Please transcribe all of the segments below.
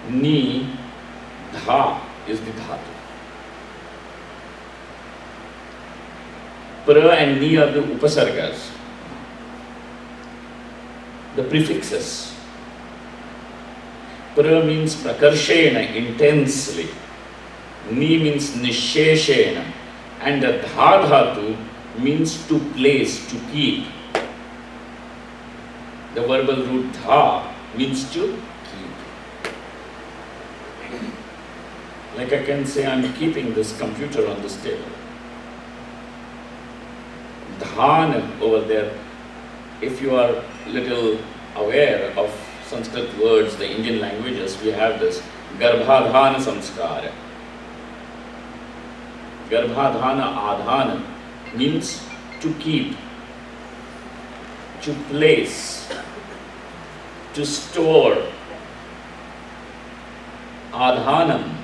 Ni, Dha is the dhatu. Pra and Ni are the upasargas, the prefixes. Pra means prakarshena, intensely. Ni means nisheshena. And the Dha dhatu means to place, to keep. The verbal root Dha means to keep. Like I can say, I'm keeping this computer on this table. Dhan over there, if you are little aware of Sanskrit words, the Indian languages, we have this Garbhadhana Samskara. Garbhadhana Adhana means to keep, to place, to store. Adhanam,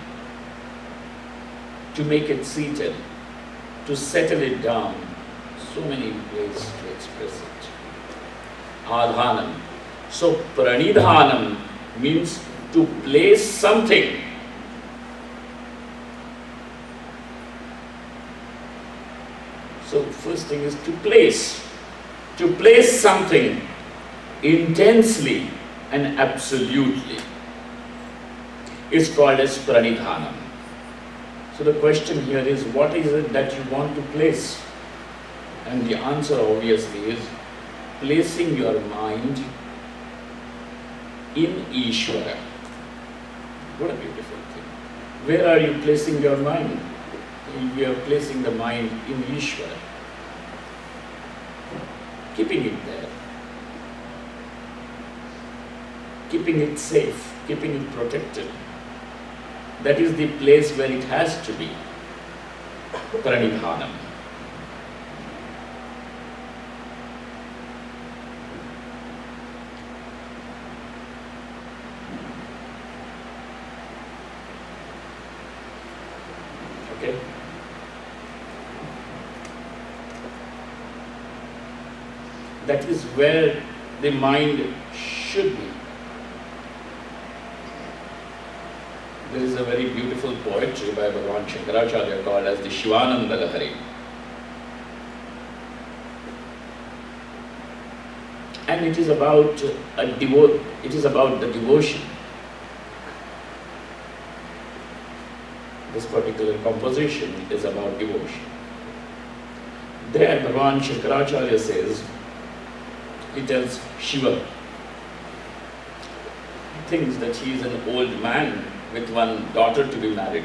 to make it seated, to settle it down. So many ways to express it. Adhanam. So pranidhanam means to place something. So first thing is to place. To place something intensely and absolutely is called as pranidhanam. So the question here is, what is it that you want to place? And the answer obviously is placing your mind in Ishvara. What a beautiful thing. Where are you placing your mind? You are placing the mind in Ishvara. Keeping it there. Keeping it safe, keeping it protected. That is the place where it has to be. Pranidhanam. Okay? That is where the mind should be. There is a very beautiful poetry by Bhagavan Shankaracharya called as the Shivananda Lahari. And it is about the devotion. This particular composition is about devotion. There Bhagavan Shankaracharya says, he tells Shiva, he thinks that he is an old man with one daughter to be married.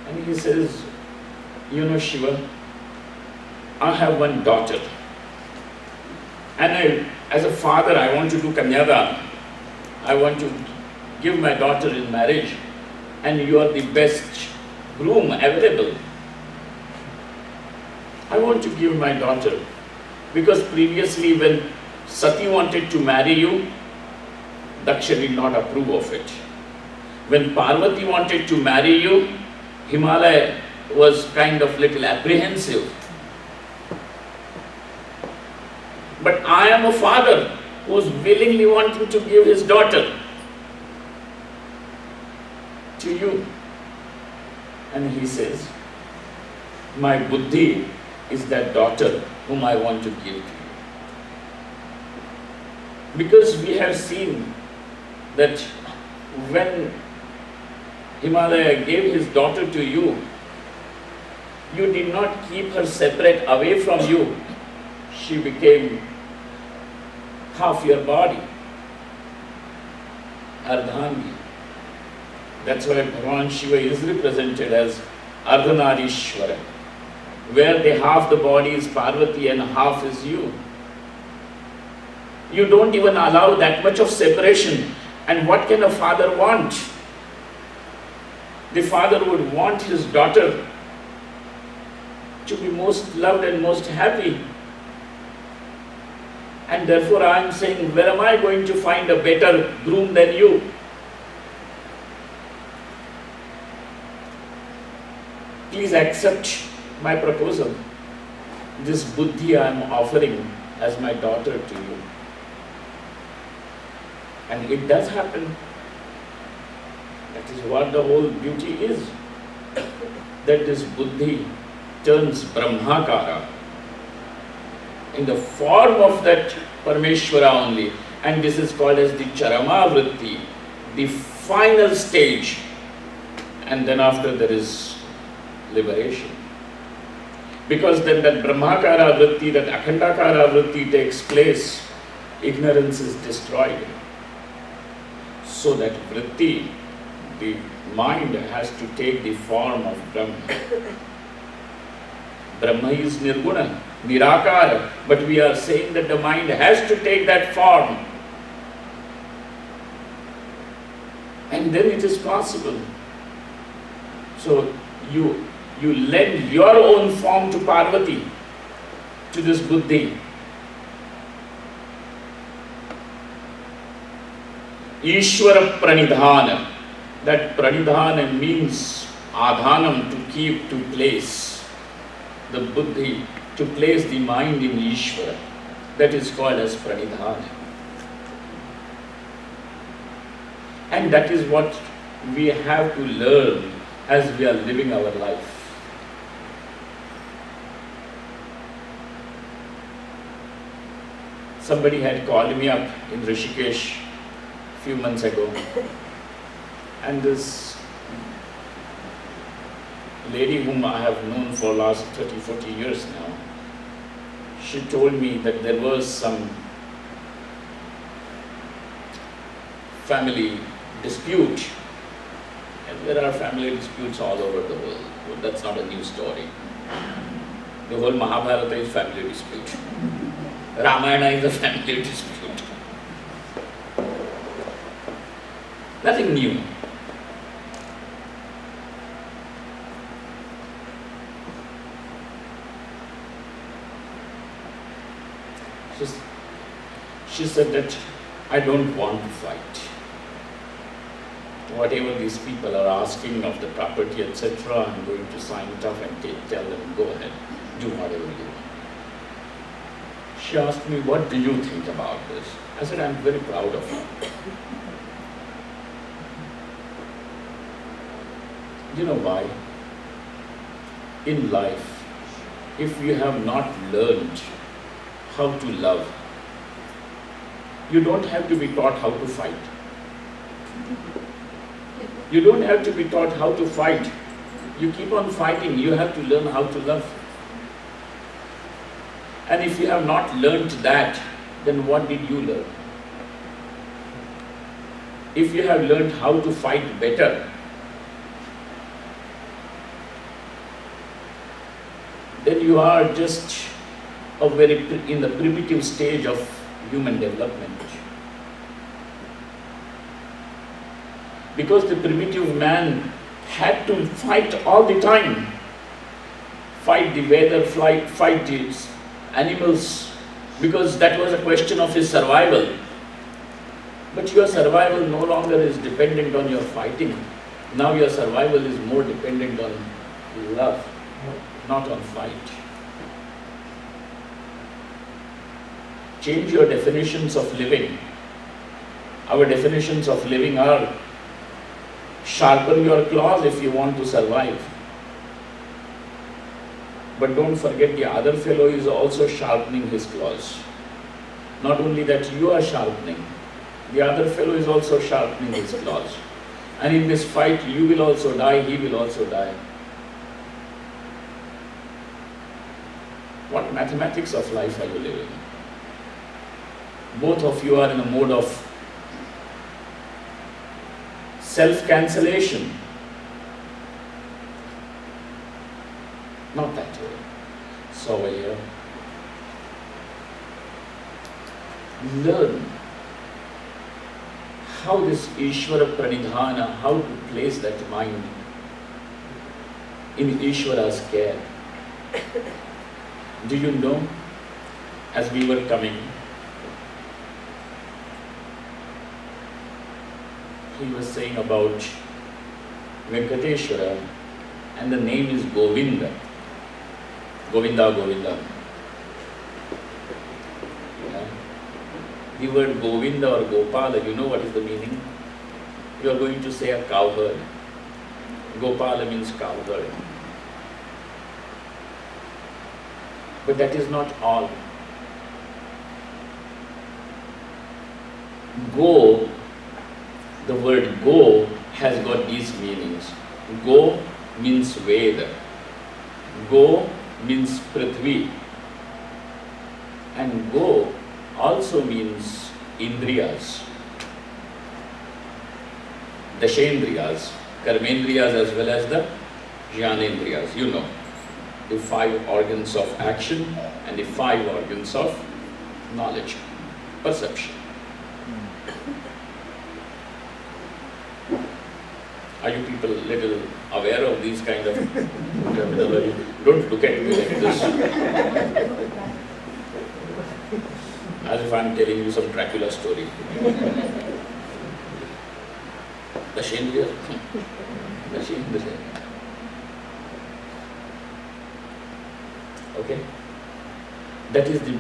And he says, you know Shiva, I have one daughter. And as a father, I want to do Kanyada. I want to give my daughter in marriage. And you are the best groom available. I want to give my daughter. Because previously when Sati wanted to marry you, Daksha did not approve of it. When Parvati wanted to marry you, Himalaya was kind of little apprehensive. But I am a father who is willingly wanting to give his daughter to you. And he says, my buddhi is that daughter whom I want to give to you. Because we have seen that when Himalaya gave his daughter to you, you did not keep her separate away from you. She became half your body, Ardhangi. That's why Bhagavan Shiva is represented as Ardhanarishwara, where the half the body is Parvati and half is you. You don't even allow that much of separation. And what can a father want? The father would want his daughter to be most loved and most happy. And therefore I am saying, where am I going to find a better groom than you? Please accept my proposal. This buddhi I am offering as my daughter to you. And it does happen That is what the whole beauty is. That this buddhi turns Brahmakara in the form of that Parameshwara only. And this is called as the Charama Vritti, the final stage. And then after there is liberation. Because then that Brahmakara Vritti, that Akhandakara Vritti takes place, ignorance is destroyed. So that Vritti, the mind, has to take the form of Brahma. Brahma is Nirguna, Nirakara, but we are saying that the mind has to take that form. And then it is possible. So you lend your own form to Parvati, to this buddhi. Ishvara pranidhana. That pranidhana means adhanam, to keep, to place. The buddhi, to place the mind in Ishvara. That is called as pranidhana. And that is what we have to learn as we are living our life. Somebody had called me up in Rishikesh a few months ago, and this lady whom I have known for last 30-40 years now, she told me that there was some family dispute, and there are family disputes all over the world. Well, that's not a new story. The whole Mahabharata is family dispute. Ramayana is a family dispute. Nothing new. She said that I don't want to fight. Whatever these people are asking of the property, etc., I'm going to sign it off and tell them, go ahead, do whatever you want. She asked me, what do you think about this? I said, I'm very proud of you. You know why? In life, if you have not learned how to love, you don't have to be taught how to fight. You don't have to be taught how to fight. You keep on fighting, you have to learn how to love. And if you have not learned that, then what did you learn? If you have learned how to fight better, then you are just in the primitive stage of human development. Because the primitive man had to fight all the time. Fight the weather, fight the animals, because that was a question of his survival. But your survival no longer is dependent on your fighting. Now your survival is more dependent on love, not on fight. Change your definitions of living. Our definitions of living are: sharpen your claws if you want to survive. But don't forget, the other fellow is also sharpening his claws. Not only that you are sharpening, the other fellow is also sharpening his claws. And in this fight, you will also die, he will also die. What mathematics of life are you living? Both of you are in a mode of self-cancellation. Not that way. So over here, learn how this Ishvara Pranidhana, how to place that mind in Ishvara's care. Do you know, as we were coming, he was saying about Venkateshwara, and the name is Govinda. Govinda, Govinda. Yeah. The word Govinda or Gopala, you know what is the meaning? you are going to say a cowherd. Gopala means cowherd. But that is not all. Go, the word go has got these meanings. Go means Veda. Go means Prithvi. And go also means Indriyas. Dashendriyas, Karmendriyas as well as the Jnanendriyas. You know, the 5 organs of action and the 5 organs of knowledge, perception. Are you people little aware of these kind of terminology? Don't look at me like this, as if I'm telling you some Dracula story. The Shendriya. Okay? That is the,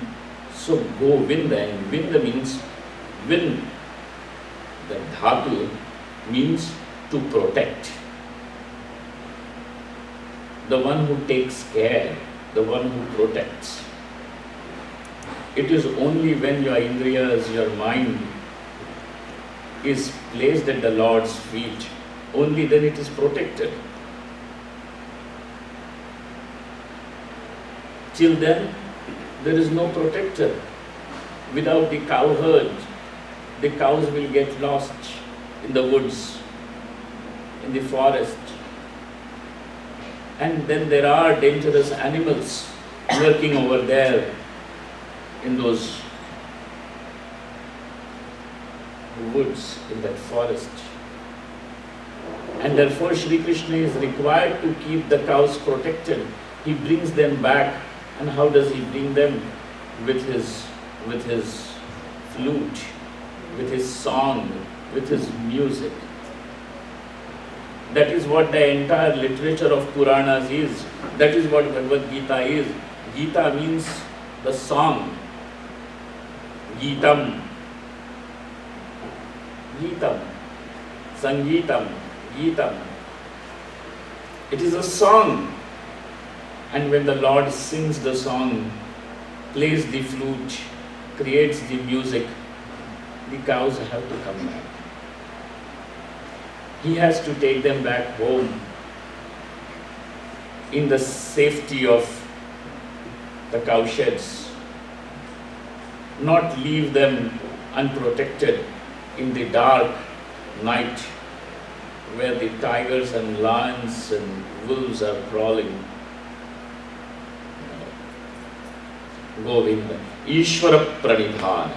so Govinda, and Vinda means win. The dhatu means to protect. The one who takes care, the one who protects. It is only when your indriyas, your mind is placed at the Lord's feet, only then it is protected. Till then, there is no protector. Without the cowherd, the cows will get lost in the woods, in the forest. And then there are dangerous animals lurking over there in those woods, in that forest. And therefore Shri Krishna is required to keep the cows protected. He brings them back. And how does he bring them? With his flute, with his song, with his music. That is what the entire literature of Puranas is. That is what Bhagavad Gita is. Gita means the song. Geetam. Geetam. Sangeetam. Geetam. It is a song. And when the Lord sings the song, plays the flute, creates the music, the cows have to come back. He has to take them back home in the safety of the cowsheds, not leave them unprotected in the dark night where the tigers and lions and wolves are prowling. Govinda, Ishvara Pranidhana,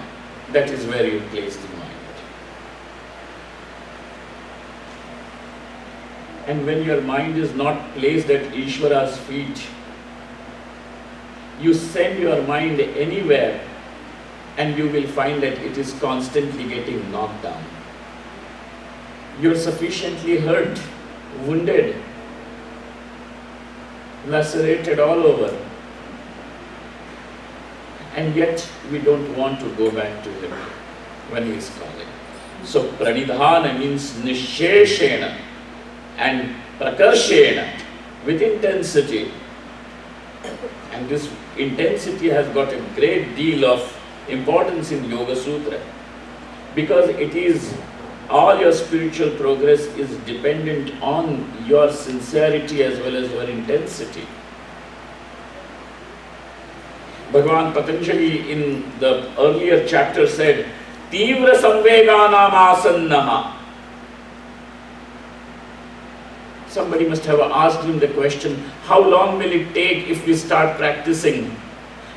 that is where you place the mind. And when your mind is not placed at Ishvara's feet, you send your mind anywhere and you will find that it is constantly getting knocked down. You're sufficiently hurt, wounded, lacerated all over. And yet we don't want to go back to him when he is calling. So pranidhana means nisheshena and prakarshena, with intensity. And this intensity has got a great deal of importance in Yoga Sutra, because it is all your spiritual progress is dependent on your sincerity as well as your intensity. Bhagavan Patanjali in the earlier chapter said, Tivra samveganam asannaha. Somebody must have asked him the question, how long will it take if we start practicing?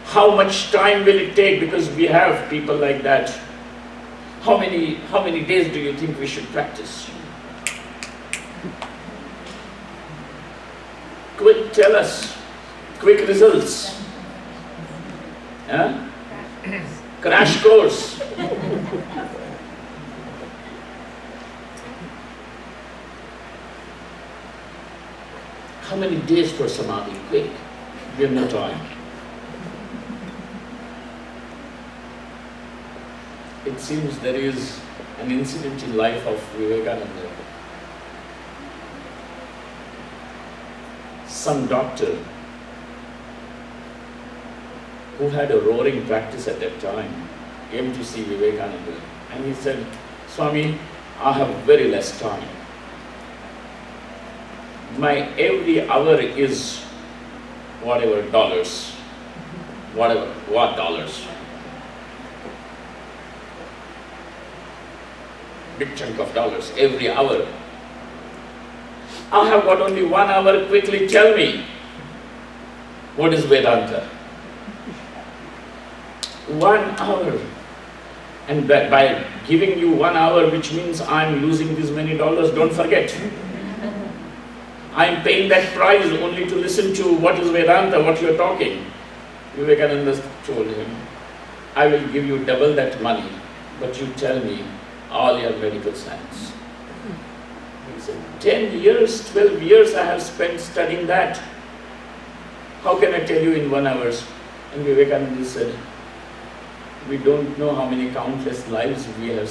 How much time will it take? Because we have people like that. How many days do you think we should practice? Quick, tell us. Quick results. Huh? Crash course. How many days for Samadhi? Quick. We have no time. It seems there is an incident in life of Vivekananda. Some doctor who had a roaring practice at that time came to see Vivekananda and he said, Swami, I have very less time. My every hour is whatever dollars, what dollars? Big chunk of dollars every hour. I have got only 1 hour, quickly tell me, what is Vedanta? 1 hour. And by giving you 1 hour, which means I'm losing these many dollars, don't forget. I'm paying that price only to listen to what is Vedanta, what you're talking. Vivekananda told him, I will give you double that money, but you tell me all your medical science. He said, 10 years, 12 years I have spent studying that. How can I tell you in 1 hour? And Vivekananda said, we don't know how many countless lives we have